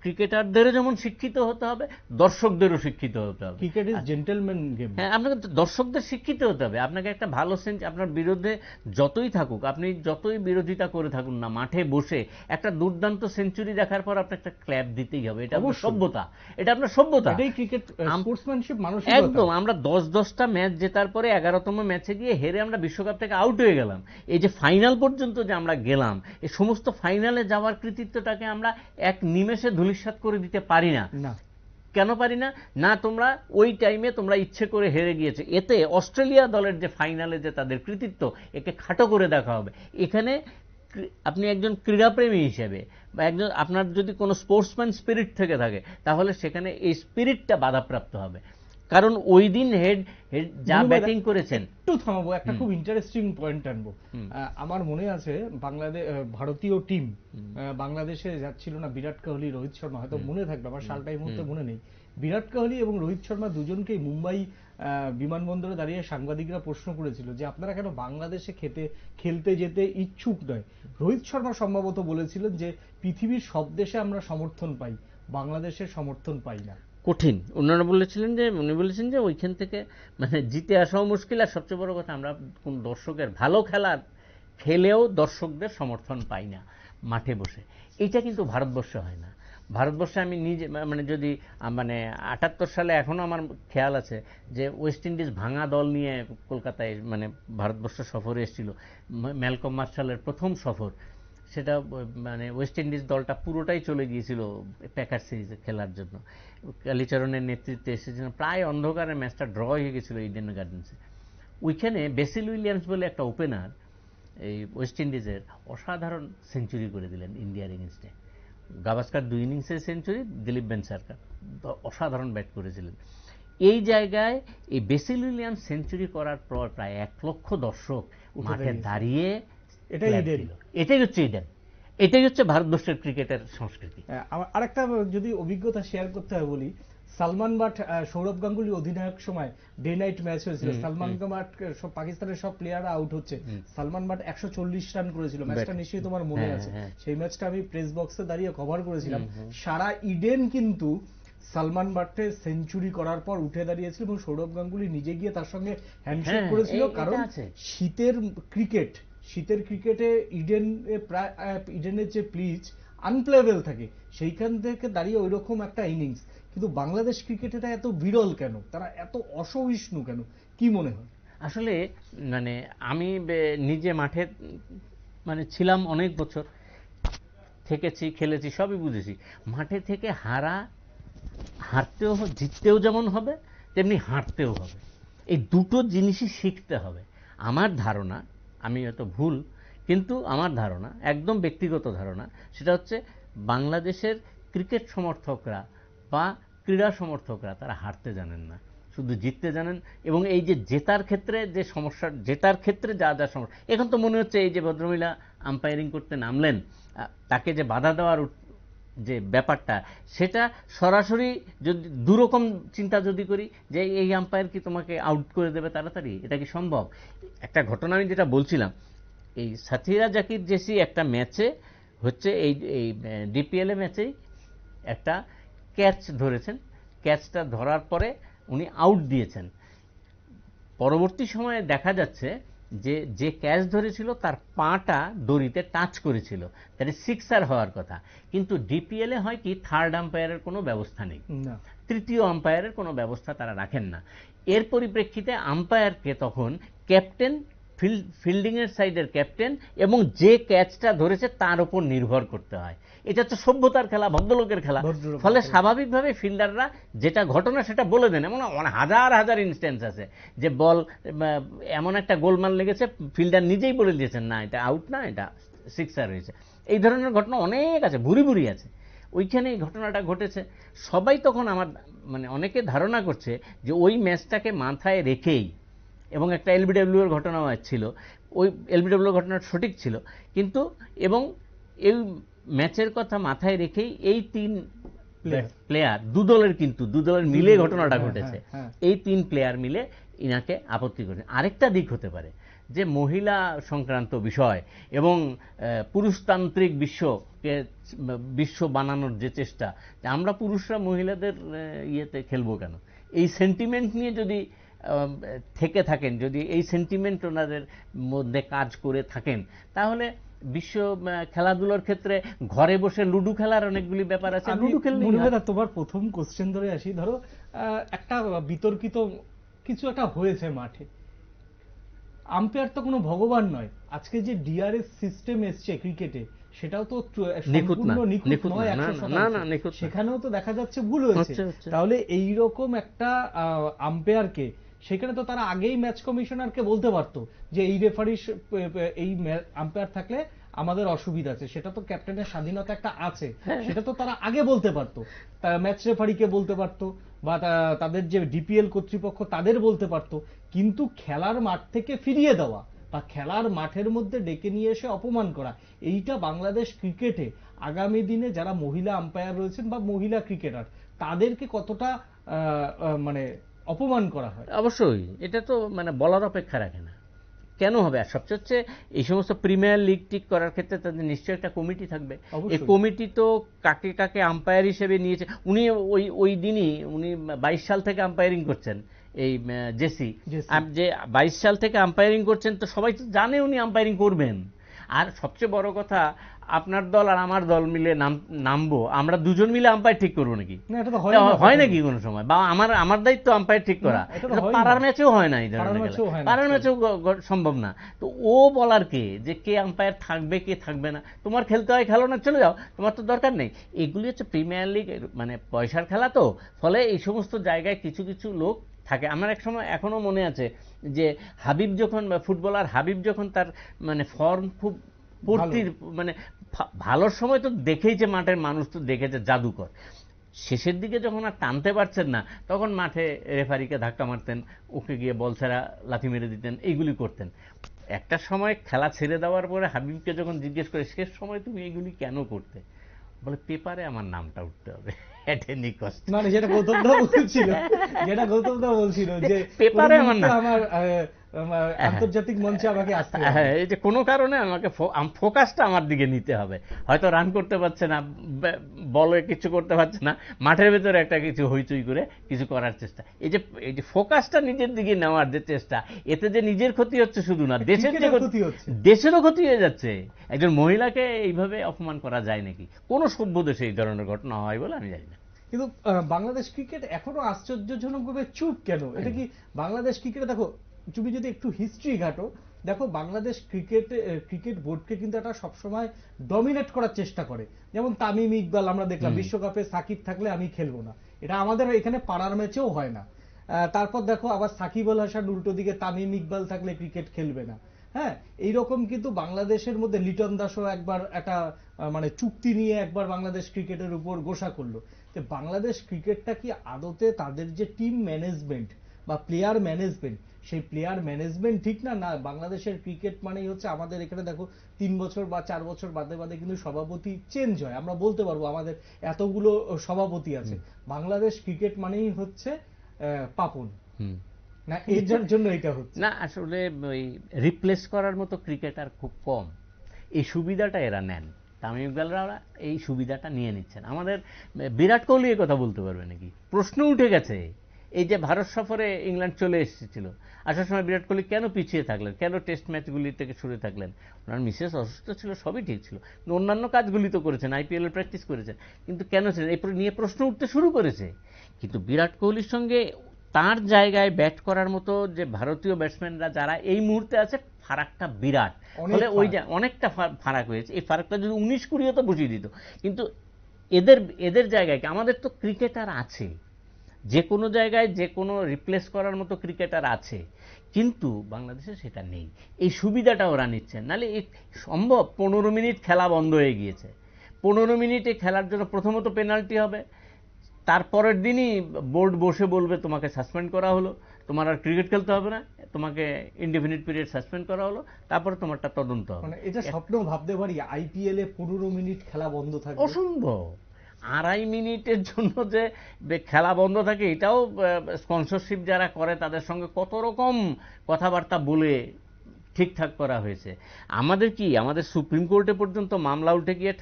ক্রিকেটারদেরও যেমন শিক্ষিত হতে হবে, দর্শকদেরও শিক্ষিত হতে হবে। Cricket is gentleman game. হ্যাঁ, আপনাকে দর্শকদের শিক্ষিত হতে হবে। আপনাকে একটা ভালো আপনার বিরুদ্ধে যতই থাকুক, আপনি যতই বিরোধিতা করে থাকুন না, মাঠে বসে একটা দুর্দান্ত সেঞ্চুরি দেখার পর আপনার একটা ক্ল্যাপ দিতেই হবে। এটা আপনার সভ্যতা, এটা আপনার সভ্যতা, এটাই ক্রিকেট স্পোর্টসম্যানশিপ, মানসিকতা। একদম। আমরা 10-10টা ম্যাচ জেতার পরে 11তম ম্যাচে গিয়ে হেরে আমরা বিশ্বকাপ থেকে আউট হয়ে গেলাম। এই যে ফাইনাল পর্যন্ত যে আমরা গেলাম, এই সমস্ত ফাইনালে যাওয়ার কৃতিত্বটাকে আমরা এক নিমেষে ধূলিসাৎ করে দিতে পারি না। কেন পারি না? না, তোমরা ওই টাইমে তোমরা ইচ্ছে করে হেরে গিয়েছে। এতে অস্ট্রেলিয়া দলের যে ফাইনালে যে তাদের কৃতিত্ব, একে খাটো করে দেখা হবে। এখানে আপনি একজন ক্রীড়াপ্রেমী হিসেবে বা একজন, আপনার যদি কোনো স্পোর্টসম্যান স্পিরিট থেকে থাকে, তাহলে সেখানে এই স্পিরিটটা বাধাপ্রাপ্ত হবে। কারণ ওই দিন হেড যা ব্যাটিং করেছেন। একটু থামাবো, একটা খুব ইন্টারেস্টিং পয়েন্ট আনবো। আমার মনে আছে ভারতীয় টিম বাংলাদেশে যাচ্ছিল না, বিরাট কোহলি, রোহিত শর্মা, হয়তো মনে থাকবে, আমার সালটা এই মুহূর্তে মনে নেই। বিরাট কোহলি এবং রোহিত শর্মা দুজনকেই মুম্বাই বিমানবন্দরে দাঁড়িয়ে সাংবাদিকরা প্রশ্ন করেছিল যে আপনারা কেন বাংলাদেশে খেলতে যেতে ইচ্ছুক নয়। রোহিত শর্মা সম্ভবত বলেছিলেন যে পৃথিবীর সব দেশে আমরা সমর্থন পাই, বাংলাদেশের সমর্থন পাই না। কঠিন। উনি বলেছেন যে ওইখান থেকে মানে জিতে আসাও মুশকিল, আর সবচেয়ে বড় কথা আমরা কোন দর্শকের ভালো খেলেও দর্শকদের সমর্থন পাই না মাঠে বসে। এইটা কিন্তু ভারতবর্ষে হয় না। ভারতবর্ষে আমি নিজে যদি 78 সালে এখনো আমার খেয়াল আছে যে ওয়েস্ট ইন্ডিজ ভাঙা দল নিয়ে কলকাতায় ভারতবর্ষ সফরে এসেছিল, ম্যালকম মার্শালের প্রথম সফর। সেটা ওয়েস্ট ইন্ডিজ দলটা পুরোটাই চলে গিয়েছিল প্যাকার সিরিজে খেলার জন্য। কালীচরণের নেতৃত্বে এসেছিল, প্রায় অন্ধকারে ম্যাচটা ড্র হয়ে গেছিল ইডেন গার্ডেন্সে। ওইখানে বেসিল উইলিয়ামস বলে একটা ওপেনার এই ওয়েস্ট ইন্ডিজের অসাধারণ সেঞ্চুরি করে দিলেন ইন্ডিয়ার এগেনস্টে। গাভাস্কার 2 ইনিংসের সেঞ্চুরি, দিলীপ বেনসারকার অসাধারণ ব্যাট করেছিলেন। এই জায়গায় এই বেসিল উইলিয়ামস সেঞ্চুরি করার পর প্রায় 1 লক্ষ দর্শক মাঠে দাঁড়িয়ে, এটাই হচ্ছে ইডেন, এটাই হচ্ছে ভারতবর্ষের ক্রিকেটের সংস্কৃতি। আরেকটা যদি অভিজ্ঞতা শেয়ার করতে হয় বলি, সালমান বাট সৌরভ গাঙ্গুলি অধিনায়ক সময় ডে নাইট ম্যাচ হয়েছিল, সালমান বাট পাকিস্তানের সব প্লেয়াররা আউট হচ্ছে, সালমান বাট 140 রান করেছিল। ম্যাচটা নিশ্চয়ই তোমার মনে আছে। সেই ম্যাচটা আমি প্রেস বক্সে দাঁড়িয়ে কভার করেছিলাম। সারা ইডেন কিন্তু সালমান বাটের সেঞ্চুরি করার পর উঠে দাঁড়িয়েছিল এবং সৌরভ গাঙ্গুলি নিজে গিয়ে তার সঙ্গে হ্যান্ডশেক করেছিল। কারণ শীতের ক্রিকেটে ইডেনের যে পিচ আনপ্লেবেল থাকে, সেইখান থেকে দাঁড়িয়ে ওই রকম একটা ইনিংস। কিন্তু বাংলাদেশ ক্রিকেট এটা এত বিরল কেন, তারা এত অসহিষ্ণু কেন, কি মনে হয়? আসলে আমি নিজে মাঠে ছিলাম অনেক বছর, থেকেছি, খেলেছি, সবই বুঝেছি। মাঠে থেকে হারতেও জিততেও যেমন হবে, তেমনি হারতেও হবে। এই দুটো জিনিসই শিখতে হবে। আমার ধারণা, আমি হয়তো ভুল, কিন্তু আমার ধারণা, একদম ব্যক্তিগত ধারণা, সেটা হচ্ছে বাংলাদেশের ক্রিকেট সমর্থকরা বা ক্রীড়া সমর্থকরা তারা হারতে জানেন না, শুধু জিততে জানেন। এবং এই যে জেতার ক্ষেত্রে যে সমস্যা, জেতার ক্ষেত্রে যা যা সমস্যা, এখন তো মনে হচ্ছে এই যে ভদ্রমহিলা আম্পায়ারিং করতে নামলেন, তাকে যে বাধা দেওয়ার যে ব্যাপারটা, সেটা সরাসরি যদি দুরকম চিন্তা যদি করি যে এই আম্পায়ার কি তোমাকে আউট করে দেবে তাড়াতাড়ি, এটা কি সম্ভব? একটা ঘটনা আমি যেটা বলছিলাম, এই সাথীরা জাকির জেসি একটা ম্যাচে হচ্ছে এই ডিপিএল ম্যাচেই একটা ক্যাচ ধরেছেন, ক্যাচটা ধরার পরে উনি আউট দিয়েছেন। পরবর্তী সময়ে দেখা যাচ্ছে যে ক্যাচ ধরেছিল তার পাটা দড়িতে টাচ করেছিল, তাহলে সিক্সার হওয়ার কথা। কিন্তু ডিপিএলে হয় কি, থার্ড আম্পায়ারের কোনো ব্যবস্থা নেই, তৃতীয় আম্পায়ারের কোনো ব্যবস্থা তারা রাখেন না। এর পরিপ্রেক্ষিতে আম্পায়ারকে তখন ক্যাপ্টেন, ফিল্ডিংয়ের সাইডের ক্যাপ্টেন এবং যে ক্যাচটা ধরেছে তার উপর নির্ভর করতে হয়। এটা হচ্ছে সভ্যতার খেলা, ভদ্রলোকের খেলা। ফলে স্বাভাবিকভাবে ফিল্ডাররা যেটা ঘটনা সেটা বলে দেন। এমন হাজার হাজার ইনস্ট্যান্স আছে যে বল এমন একটা গোলমাল লেগেছে, ফিল্ডার নিজেই বলে দিয়েছেন না এটা আউট না, এটা সিক্সার হয়েছে। এই ধরনের ঘটনা অনেক আছে, ভুরি ভুরি আছে। ওইখানে এই ঘটনাটা ঘটেছে। সবাই তখন আমার মানে অনেকে ধারণা করছে যে ওই ম্যাচটাকে মাথায় রেখেই, এবং একটা এলবিডব্লিউ এর ঘটনাও ছিল, ওই এলবিডব্লিউ ঘটনাটা সঠিক ছিল, কিন্তু এবং এই ম্যাচের কথা মাথায় রেখেই এই 3 প্লেয়ার, দু দলের মিলে ঘটনাটা ঘটেছে, এই 3 প্লেয়ার মিলে ইনাকে আপত্তি করেছে। আরেকটা দিক হতে পারে যে মহিলা সংক্রান্ত বিষয় এবং পুরুষতান্ত্রিক বিশ্ব বানানোর যে চেষ্টা, যে আমরা পুরুষরা মহিলাদের ইয়েতে খেলবো কেন, এই সেন্টিমেন্ট নিয়ে যদি থেকে থাকেন, যদি এই সেন্টিমেন্ট ওনাদের মধ্যে কাজ করে থাকেন, তাহলে বিশ্ব খেলাধুলার ক্ষেত্রে ঘরে বসে লুডু খেলার অনেকগুলি ব্যাপার আছে। লুডু খেললে তোমার প্রথম কোশ্চেন ধরে আসি, ধরো একটা বিতর্কিত কিছু একটা হয়েছে মাঠে, আম্পায়ার তো কোনো ভগবান নয়। আজকে যে ডিআরএস সিস্টেম এসছে ক্রিকেটে, সেটাও তো সম্পূর্ণ নিখুঁত নয় 100%। সেখানেও তো দেখা যাচ্ছে ভুল হয়েছে। তাহলে এইরকম একটা আম্পায়ারকে, সেখানে তো তারা আগেই ম্যাচ কমিশনারকে বলতে পারতো যে এই রেফারি, এই আম্পায়ার থাকলে আমাদের অসুবিধা আছে। সেটা তো ক্যাপ্টেনের স্বাধীনতা একটা আছে, সেটা তো তারা আগে বলতে পারতো, ম্যাচ রেফারিকে বলতে পারতো, বা তাদের যে ডিপিএল কর্তৃপক্ষ তাদের বলতে পারতো। কিন্তু খেলার মাঠ থেকে ফিরিয়ে দেওয়া বা খেলার মাঠের মধ্যে ডেকে নিয়ে এসে অপমান করা, এইটা বাংলাদেশ ক্রিকেটে আগামী দিনে যারা মহিলা আম্পায়ার রয়েছেন বা মহিলা ক্রিকেটার, তাদেরকে কতটা মানে অপমান করা হয়। অবশ্যই এটা তো মানে বলার অপেক্ষা রাখে না। কেন হবে? আর সবচেয়ে হচ্ছে এই সমস্ত প্রিমিয়ার লিগ ঠিক করার ক্ষেত্রে তাদের নিশ্চয়ই একটা কমিটি থাকবে। এই কমিটি তো কাকে কাকে আম্পায়ার হিসেবে নিয়েছে। উনি ওই দিনই উনি 22 সাল থেকে আম্পায়ারিং করছেন, এই জেসি যে 22 সাল থেকে আম্পায়ারিং করছেন, তো সবাই তো জানে উনি আম্পায়ারিং করবেন। আর সবচেয়ে বড় কথা, আপনার দল আর আমার দল মিলে নামবো, আমরা দুজন মিলে আম্পায়ার ঠিক করবো নাকি? হয় নাকি কোনো সময়? বা আমার দায়িত্ব আম্পায়ার ঠিক করা, পাড়ার ম্যাচেও হয় না, এই ধরনের পাড়ার ম্যাচেও সম্ভব না। তো ও বলার কে যে কে আম্পায়ার থাকবে কে থাকবে না? তোমার খেলতে হয়, খেলো না, চলে যাও, তোমার তো দরকার নেই। এগুলি হচ্ছে প্রিমিয়ার লিগ, মানে পয়সার খেলা, তো ফলে এই সমস্ত জায়গায় কিছু কিছু লোক থাকে। আমার এক সময় এখনো মনে আছে যে হাবিব যখন, ফুটবলার হাবিব যখন তার মানে ফর্ম খুব পূর্তির মানে ভালোর সময় তো দেখেইছে, মাঠের মানুষ তো দেখেছে জাদুকর। শেষের দিকে যখন আর টানতে পারছেন না, তখন মাঠে রেফারিকে ধাক্কা মারতেন, ওকে গিয়ে বল ছেড়া লাথি মেরে দিতেন, এইগুলি করতেন। একটা সময় খেলা ছেড়ে দেওয়ার পরে হাবিবকে যখন জিজ্ঞেস করে শেষ সময় তুমি এইগুলি কেন করতে, বলে পেপারে আমার নামটা উঠতে হবে, মানে যেটা গৌতমদা বলছিল যে পেপারে আমার আন্তর্জাতিক মঞ্চে আমাকে আসতে হবে, এই যে কোনো কারণে আমাকে ফোকাসটা আমার দিকে নিতে হবে। হয়তো রান করতে পারছে না, বলে কিছু করতে পারছে না, মাঠের ভেতরে একটা কিছু হইচই করে কিছু করার চেষ্টা। এই যে ফোকাসটা নিজের দিকে নেওয়ার যে চেষ্টা, এতে যে নিজের ক্ষতি হচ্ছে শুধু না, দেশেরও ক্ষতি হয়ে যাচ্ছে। একজন মহিলাকে এইভাবে অপমান করা যায় নাকি? কোনো সভ্য দেশে এই ধরনের ঘটনা হয় বলে আমি জানি না। কিন্তু বাংলাদেশ ক্রিকেট এখনো আশ্চর্যজনকভাবে চুপ কেন? এটা কি বাংলাদেশ ক্রিকেটে, দেখো তুমি যদি একটু হিস্ট্রি ঘাটো, দেখো বাংলাদেশ ক্রিকেট বোর্ডকে কিন্তু এটা সবসময় ডমিনেট করার চেষ্টা করে। যেমন তামিম ইকবাল আমরা দেখলাম বিশ্বকাপে সাকিব থাকলে আমি খেলবো না, এটা আমাদের এখানে পাড়ার ম্যাচেও হয় না। তারপর দেখো আবার সাকিব আল হাসান উল্টো দিকে তামিম ইকবাল থাকলে ক্রিকেট খেলবে না। হ্যাঁ, এইরকম কিন্তু বাংলাদেশের মধ্যে লিটন দাসও একবার একটা মানে চুক্তি নিয়ে একবার বাংলাদেশ ক্রিকেটের উপর গোসা করলো। যে বাংলাদেশ ক্রিকেটটা কি আদতে তাদের যে টিম ম্যানেজমেন্ট বা প্লেয়ার ম্যানেজমেন্ট, সেই প্লেয়ার ম্যানেজমেন্ট ঠিক না? না বাংলাদেশের ক্রিকেট মানেই হচ্ছে, আমাদের এখানে দেখো 3 বছর বা 4 বছর বাদে বাদে কিন্তু সভাপতি চেঞ্জ হয়, আমরা বলতে পারবো আমাদের এতগুলো সভাপতি আছে। বাংলাদেশ ক্রিকেট মানেই হচ্ছে পাপন না, এর জন্য এটা হচ্ছে না। আসলে ওই রিপ্লেস করার মতো ক্রিকেটার খুব কম, এই সুবিধাটা এরা নেন। তামিম ইকবালরা এই সুবিধাটা নিয়ে নিচ্ছেন। আমাদের বিরাট কোহলি এই কথা বলতে পারবে নাকি? প্রশ্ন উঠে গেছে। এই যে ভারত সফরে ইংল্যান্ড চলে এসেছিল, আসার সময় বিরাট কোহলি কেন পিছিয়ে থাকলেন, কেন টেস্ট ম্যাচগুলি থেকে সরে থাকলেন? ওনার মিসেস অসুস্থ ছিল, সবই ঠিক ছিল, অন্যান্য কাজগুলি তো করেছেন, আইপিএল এর প্র্যাকটিস করেছেন, কিন্তু কেন ছিলেন এই নিয়ে প্রশ্ন উঠতে শুরু করেছে। কিন্তু বিরাট কোহলির সঙ্গে তার জায়গায় ব্যাট করার মতো যে ভারতীয় ব্যাটসম্যানরা যারা এই মুহূর্তে আছে, ফারাকটা বিরাট। ফলে ওই যে অনেকটা ফারাক হয়েছে। এই ফারাকটা যদি 19-20 তো বসিয়ে দিত। কিন্তু এদের জায়গায় আমাদের তো ক্রিকেটার আছে, যে কোনো জায়গায় যে কোনো রিপ্লেস করার মতো ক্রিকেটার আছে, কিন্তু বাংলাদেশে সেটা নেই। এই সুবিধাটা ওরা নিচ্ছেন, নাহলে সম্ভব 15 মিনিট খেলা বন্ধ হয়ে গিয়েছে, 15 মিনিটে খেলার জন্য প্রথমত পেনাল্টি হবে, তারপরের দিনই বোর্ড বসে বলবে তোমাকে সাসপেন্ড করা হলো, তোমার আর ক্রিকেট খেলতে হবে না, তোমাকে ইনডেফিনিট পিরিয়ড সাসপেন্ড করা হলো, তারপরে তোমারটা তদন্ত হবে। মানে এটা স্বপ্ন ভাবতে পারি আইপিএল এ 15 মিনিট খেলা বন্ধ থাকবে? অসম্ভব। 2.5 মিনিটের জন্য যে খেলা বন্ধ থাকে, এটাও স্পন্সরশিপ যারা করে তাদের সঙ্গে কত রকম কথাবার্তা বলে ঠিকঠাক করা হয়েছে। আমাদের কি, আমাদের সুপ্রিম কোর্টে পর্যন্ত মামলা উঠে গিয়ে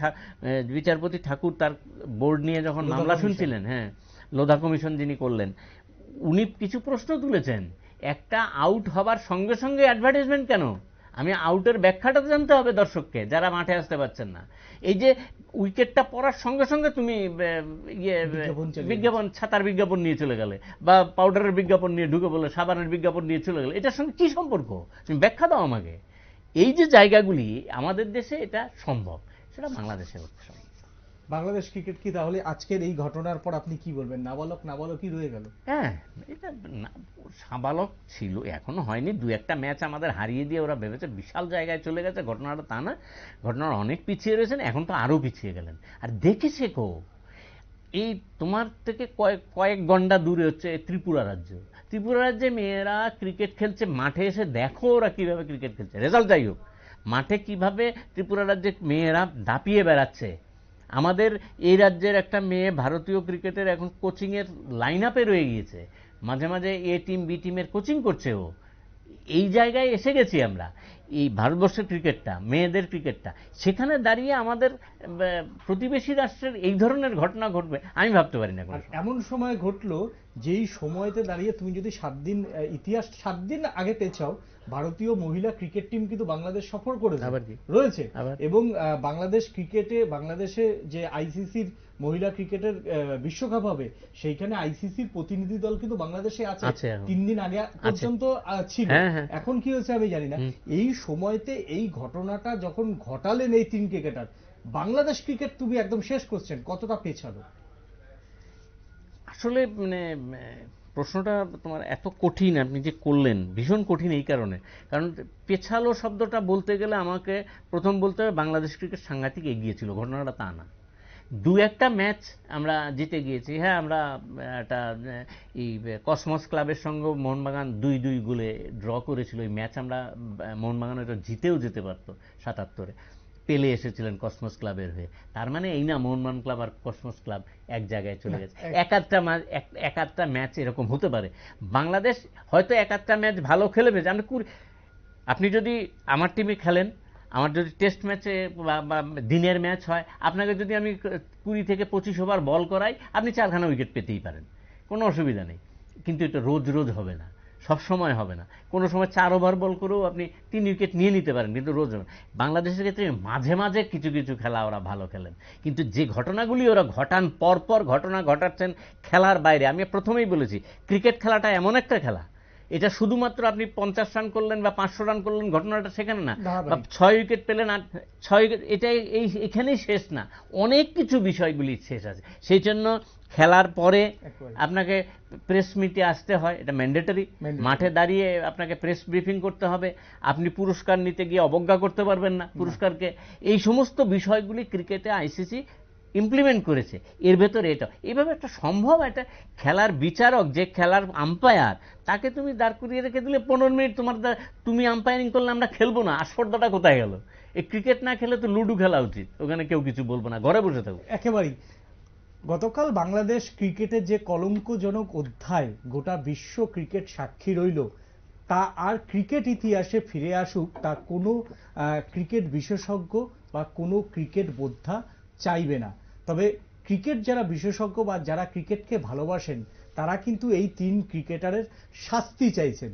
বিচারপতি ঠাকুর তার বোর্ড নিয়ে যখন মামলা শুনছিলেন, হ্যাঁ, লোধা কমিশন যিনি করলেন, উনি কিছু প্রশ্ন তুলেছেন। একটা আউট হবার সঙ্গে সঙ্গে অ্যাডভার্টাইজমেন্ট কেন? আমি আউটের ব্যাখ্যাটা জানতে হবে দর্শককে, যারা মাঠে আসতে পারছেন না। এই যে উইকেটটা পড়ার সঙ্গে সঙ্গে তুমি বিজ্ঞাপন, ছাতার বিজ্ঞাপন নিয়ে চলে গেলে, বা পাউডারের বিজ্ঞাপন নিয়ে ঢুকে বলে, সাবানের বিজ্ঞাপন নিয়ে চলে গেলে, এটার সঙ্গে কি সম্পর্ক? তুমি ব্যাখ্যা দাও আমাকে। এই যে জায়গাগুলি আমাদের দেশে এটা সম্ভব, সেটা বাংলাদেশে হচ্ছে সম্ভব। বাংলাদেশ ক্রিকেট কি তাহলে আজকের এই ঘটনার পর আপনি কি বলবেন? নাবালকই রয়ে গেল? হ্যাঁ, এটা সাবালক ছিল, এখনো হয়নি। 2-1টা ম্যাচ আমাদের হারিয়ে দিয়ে ওরা ভেবেছে বিশাল জায়গায় চলে গেছে। ঘটনাটা তা না, ঘটনাটা অনেক পিছিয়ে রয়েছেন, এখন তো আরো পিছিয়ে গেলেন। আর দেখে শেখো, এই তোমার থেকে কয়েক গন্ডা দূরে হচ্ছে ত্রিপুরা রাজ্য। ত্রিপুরা রাজ্যে মেয়েরা ক্রিকেট খেলছে, মাঠে এসে দেখো ওরা কিভাবে ক্রিকেট খেলছে। রেজাল্ট যাই হোক, মাঠে কিভাবে ত্রিপুরা রাজ্যে মেয়েরা দাপিয়ে বেড়াচ্ছে। আমাদের এই রাজ্যের একটা মেয়ে ভারতীয় ক্রিকেটের এখন কোচিংয়ের লাইন আপে রয়ে গিয়েছে, মাঝে মাঝে এ টিম বি টিমের কোচিং করছে ও। এই জায়গায় এসে গেছি আমরা, এই ভারতবর্ষের ক্রিকেটটা, মেয়েদের ক্রিকেটটা। সেখানে দাঁড়িয়ে আমাদের প্রতিবেশী রাষ্ট্রের এই ধরনের ঘটনা ঘটবে আমি ভাবতে পারি না। এমন সময় ঘটলো যেই সময়তে দাঁড়িয়ে তুমি যদি 7 দিন ইতিহাস 7 দিন আগে পেছাও, ভারতীয় মহিলা ক্রিকেট টিম কিন্তু বাংলাদেশ সফর করেছে রয়েছে, এবং বাংলাদেশে যে আইসিসির মহিলা ক্রিকেটের বিশ্বকাপ হবে, সেইখানে আইসিসির প্রতিনিধি দল কিন্তু বাংলাদেশে আছে। 3 দিন আগে পর্যন্ত ছিল। এখন কি হয়েছে আমি জানি না। এই সময়তে এই ঘটনাটা যখন ঘটালেন এই 3 ক্রিকেটার, বাংলাদেশ ক্রিকেট তুমি একদম শেষ করছেন, কতটা পেছালো? আসলে মানে প্রশ্নটা তোমার এত কঠিন, আপনি যে করলেন ভীষণ কঠিন এই কারণে, কারণ পেছালো শব্দটা বলতে গেলে আমাকে প্রথম বলতে হবে বাংলাদেশ ক্রিকেট সাংঘাতিক এগিয়ে ছিল, ঘটনাটা তা না। 2-1টা ম্যাচ আমরা জিতে গিয়েছি। হ্যাঁ, আমরা একটা এই কসমস ক্লাবের সঙ্গে মোহনবাগান 2-2 গোলে ড্র করেছিল। এই ম্যাচ আমরা মোহনবাগান এটা জিতেও যেতে পারত 77-এ। পেলে এসেছিলেন কসমস ক্লাবের হয়ে। তার মানে এই না মোহনবাগান ক্লাব আর কসমস ক্লাব এক জায়গায় চলে গেছে। এক আধটা ম্যাচ এরকম হতে পারে। বাংলাদেশ হয়তো এক আধটা ম্যাচ ভালো খেলে পেয়েছে। আপনি যদি আমার টিমে খেলেন, আমার যদি টেস্ট ম্যাচে বা দিনের ম্যাচ হয়, আপনাকে যদি আমি 20 থেকে 25 ওভার বল করাই, আপনি 4খানা উইকেট পেতেই পারেন, কোনো অসুবিধা নেই। কিন্তু এটা রোজ রোজ হবে না, সব সময় হবে না। কোনো সময় 4 ওভার বল করেও আপনি 3 উইকেট নিয়ে নিতে পারেন, কিন্তু রোজ হবে। বাংলাদেশের ক্ষেত্রে মাঝে মাঝে কিছু কিছু খেলা ওরা ভালো খেলেন, কিন্তু যে ঘটনাগুলি ওরা ঘটান, পরপর ঘটনা ঘটাচ্ছেন খেলার বাইরে। আমি প্রথমেই বলেছি, ক্রিকেট খেলাটা এমন একটা খেলা, এটা শুধুমাত্র আপনি 50 রান করলেন বা 500 রান করলেন ঘটনাটা সেখানে না, বা 6 উইকেট পেলেন আর 6 উইকেট, এটা এখানেই শেষ না, অনেক কিছু বিষয়গুলি শেষ আছে। সেই জন্য খেলার পরে আপনাকে প্রেস মিটে আসতে হয়, এটা ম্যান্ডেটরি। মাঠে দাঁড়িয়ে আপনাকে প্রেস ব্রিফিং করতে হবে, আপনি পুরস্কার নিতে গিয়ে অবজ্ঞা করতে পারবেন না পুরস্কারকে। এই সমস্ত বিষয়গুলি ক্রিকেটে আইসিসি ইমপ্লিমেন্ট করেছে। এর ভেতরে এটা এইভাবে একটা সম্ভব, একটা খেলার বিচারক, যে খেলার আম্পায়ার, তাকে তুমি দাঁড় করিয়ে রেখে দিলে 15 মিনিট তুমি আম্পায়ারিং করলে আমরা খেলবো না, আসফর্দাটা কোথায় গেল? এই ক্রিকেট না খেলে তো লুডু খেলা উচিত, ওখানে কেউ কিছু বলবো না, ঘরে বসে থাকবো। একেবারেই। গতকাল বাংলাদেশ ক্রিকেটের যে কলঙ্কজনক অধ্যায় গোটা বিশ্ব ক্রিকেট সাক্ষী রইল, তা আর ক্রিকেট ইতিহাসে ফিরে আসুক তা কোনো ক্রিকেট বিশেষজ্ঞ বা কোনো ক্রিকেট বোদ্ধা চাইবে না। তবে ক্রিকেট যারা বিশেষজ্ঞ বা যারা ক্রিকেটকে ভালোবাসেন, তারা কিন্তু এই 3 ক্রিকেটারের শাস্তি চাইছেন।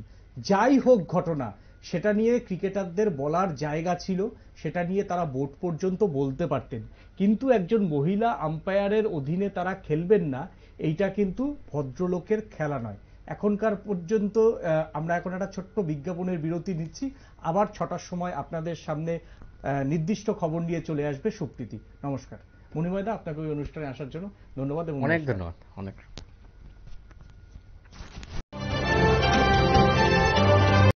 যাই হোক ঘটনা, সেটা নিয়ে ক্রিকেটারদের বলার জায়গা ছিল, সেটা নিয়ে তারা বোর্ড পর্যন্ত বলতে পারতেন, কিন্তু একজন মহিলা আম্পায়ারের অধীনে তারা খেলবেন না, এইটা কিন্তু ভদ্রলোকের খেলা নয়। এখনকার পর্যন্ত আমরা এখন একটা ছোট্ট বিজ্ঞাপনের বিরতি নিচ্ছি, আবার 6টার সময় আপনাদের সামনে নির্দিষ্ট খবর নিয়ে চলে আসবে সুপ্রীতি। নমস্কার মণিময়দা, আপনাকে ওই অনুষ্ঠানে আসার জন্য ধন্যবাদ। অনেক ধন্যবাদ। অনেক